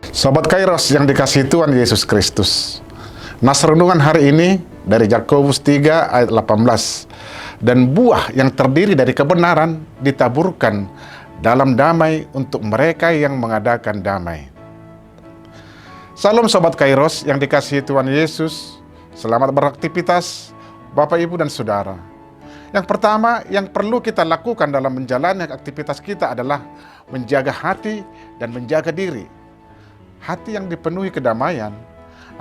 Sobat Kairos yang dikasihi Tuhan Yesus Kristus. Nas renungan hari ini dari Yakobus 3 ayat 18. Dan buah yang terdiri dari kebenaran ditaburkan dalam damai untuk mereka yang mengadakan damai. Salam Sobat Kairos yang dikasihi Tuhan Yesus. Selamat beraktivitas Bapak, Ibu, dan Saudara. Yang pertama yang perlu kita lakukan dalam menjalani aktivitas kita adalah menjaga hati dan menjaga diri. Hati yang dipenuhi kedamaian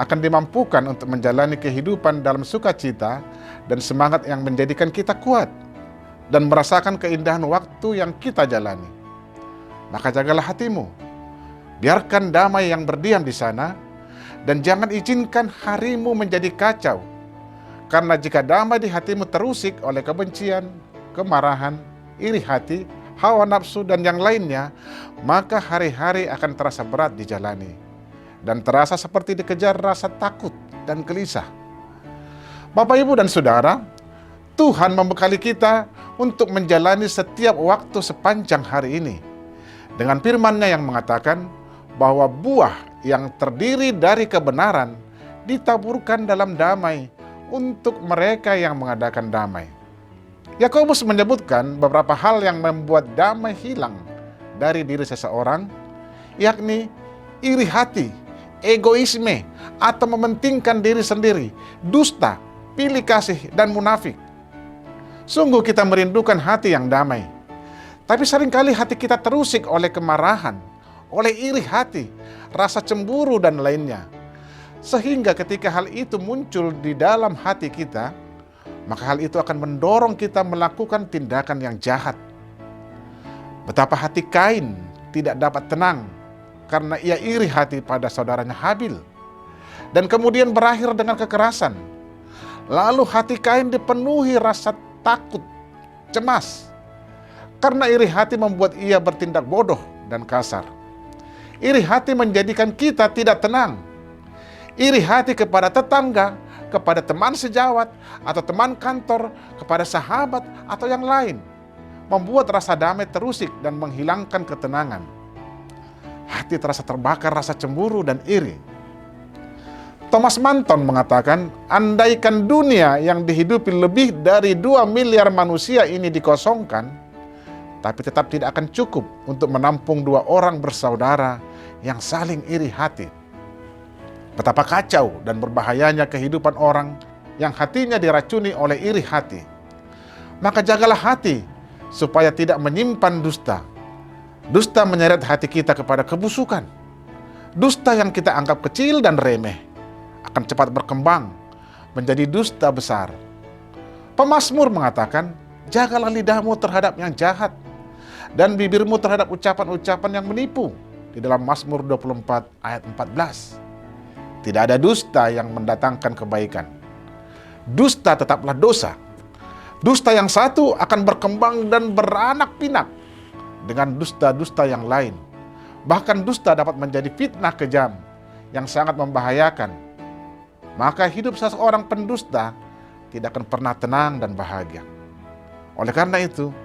akan dimampukan untuk menjalani kehidupan dalam sukacita dan semangat yang menjadikan kita kuat dan merasakan keindahan waktu yang kita jalani. Maka jagalah hatimu, biarkan damai yang berdiam di sana, dan jangan izinkan harimu menjadi kacau. Karena jika damai di hatimu terusik oleh kebencian, kemarahan, iri hati, hawa nafsu, dan yang lainnya, maka hari-hari akan terasa berat dijalani dan terasa seperti dikejar rasa takut dan gelisah. Bapak, Ibu, dan Saudara, Tuhan membekali kita untuk menjalani setiap waktu sepanjang hari ini dengan firman-Nya yang mengatakan bahwa buah yang terdiri dari kebenaran ditaburkan dalam damai untuk mereka yang mengadakan damai. Yakobus menyebutkan beberapa hal yang membuat damai hilang dari diri seseorang, yakni iri hati, egoisme, atau mementingkan diri sendiri, dusta, pilih kasih, dan munafik. Sungguh kita merindukan hati yang damai. Tapi seringkali hati kita terusik oleh kemarahan, oleh iri hati, rasa cemburu, dan lainnya. Sehingga ketika hal itu muncul di dalam hati kita, maka hal itu akan mendorong kita melakukan tindakan yang jahat. Betapa hati Kain tidak dapat tenang karena ia iri hati pada saudaranya Habil, dan kemudian berakhir dengan kekerasan. Lalu hati Kain dipenuhi rasa takut, cemas, karena iri hati membuat ia bertindak bodoh dan kasar. Iri hati menjadikan kita tidak tenang. Iri hati kepada tetangga, kepada teman sejawat, atau teman kantor, kepada sahabat, atau yang lain, membuat rasa damai terusik dan menghilangkan ketenangan. Hati terasa terbakar rasa cemburu dan iri. Thomas Manton mengatakan, andaikan dunia yang dihidupi lebih dari 2 miliar manusia ini dikosongkan, tapi tetap tidak akan cukup untuk menampung 2 orang bersaudara yang saling iri hati. Betapa kacau dan berbahayanya kehidupan orang yang hatinya diracuni oleh iri hati. Maka jagalah hati supaya tidak menyimpan dusta. Dusta menyeret hati kita kepada kebusukan. Dusta yang kita anggap kecil dan remeh akan cepat berkembang menjadi dusta besar. Pemazmur mengatakan, jagalah lidahmu terhadap yang jahat dan bibirmu terhadap ucapan-ucapan yang menipu, di dalam Mazmur 24 ayat 14. Tidak ada dusta yang mendatangkan kebaikan. Dusta tetaplah dosa. Dusta yang satu akan berkembang dan beranak pinak dengan dusta-dusta yang lain. Bahkan dusta dapat menjadi fitnah kejam yang sangat membahayakan. Maka hidup seseorang pendusta tidak akan pernah tenang dan bahagia. Oleh karena itu,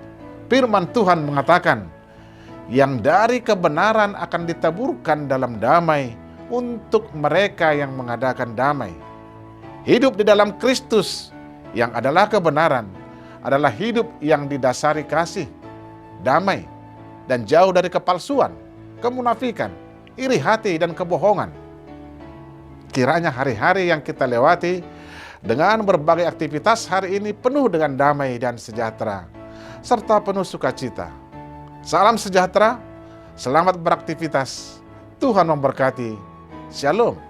firman Tuhan mengatakan, yang dari kebenaran akan ditaburkan dalam damai untuk mereka yang mengadakan damai. Hidup di dalam Kristus yang adalah kebenaran adalah hidup yang didasari kasih, damai, dan jauh dari kepalsuan, kemunafikan, iri hati, dan kebohongan. Kiranya hari-hari yang kita lewati dengan berbagai aktivitas hari ini penuh dengan damai dan sejahtera, serta penuh sukacita. Salam sejahtera, selamat beraktivitas. Tuhan memberkati. Shalom.